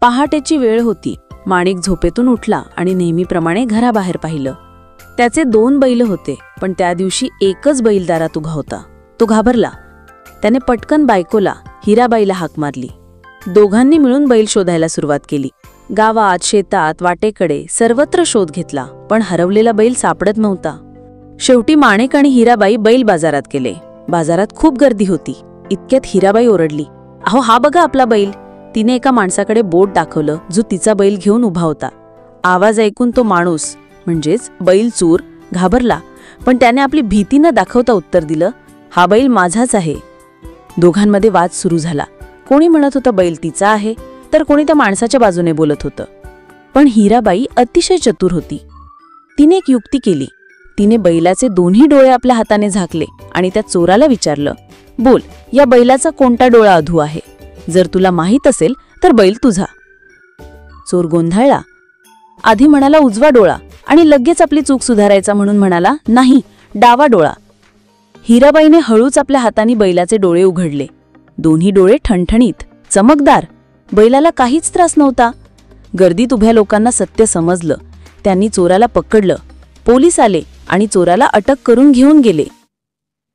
पहाटेची वेळ होती. माणिक झोपेतून उठला आणि नेहमीप्रमाणे घराबाहेर पाहिलं. त्याचे 2 बैल होते, पण त्या दिवशी एकच बैल दारात उभा होता. तो घाबरला. त्याने पटकन बायकोला, हिराबाईला हाक मारली. दोघांनी मिळून बैल शोधायला सुरुवात केली. गावात, शेतात, वाटेकडे सर्वत्र शोध घेतला, पण हरवलेला बैल सापडत नव्हता. शेवटी माणिक आणि हिराबाई बैल बाजारात गेले. बाजारात खूप गर्दी होती. इतक्यात हिराबाई ओरडली, अहो हा बघा आपला बैल. तिने एका माणसाकडे बोट दाखवलं, जो तिचा बैल घेऊन उभा होता. आवाज ऐकून तो माणूस, म्हणजेच बैल चोर, घाबरला, पण त्याने आपली भीती न दाखवता उत्तर दिलं, हा बैल माझाच आहे. दोघांमध्ये वाद सुरू झाला. कोणी म्हणत होतं बैल तिचा आहे, तर कोणी त्या माणसाच्या बाजूने बोलत होतं. पण हिराबाई अतिशय चतुर होती. तिने एक युक्ती केली. तिने बैलाचे 2ही डोळे आपल्या हाताने झाकले आणि त्या चोराला विचारलं, बोल, या बैलाचा कोणता डोळा अधू आहे? जर तुला माहीत असेल तर बैल तुझा. चोर गोंधळला. आधी म्हणाला उजवा डोळा आणि लगेच आपली चूक सुधारायचा म्हणून म्हणाला, नाही, डावा डोळा. हिराबाईने हळूच आपल्या हाताने बैलाचे डोळे उघडले. 2ही डोळे ठणठणीत, चमकदार. बैलाला काहीच त्रास नव्हता. गर्दीत उभ्या लोकांना सत्य समजलं. त्यांनी चोराला पकडलं. पोलीस आले आणि चोराला अटक करून घेऊन गेले.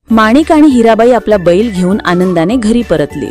माणिक आणि हिराबाई आपला बैल घेऊन आनंदाने घरी परतले.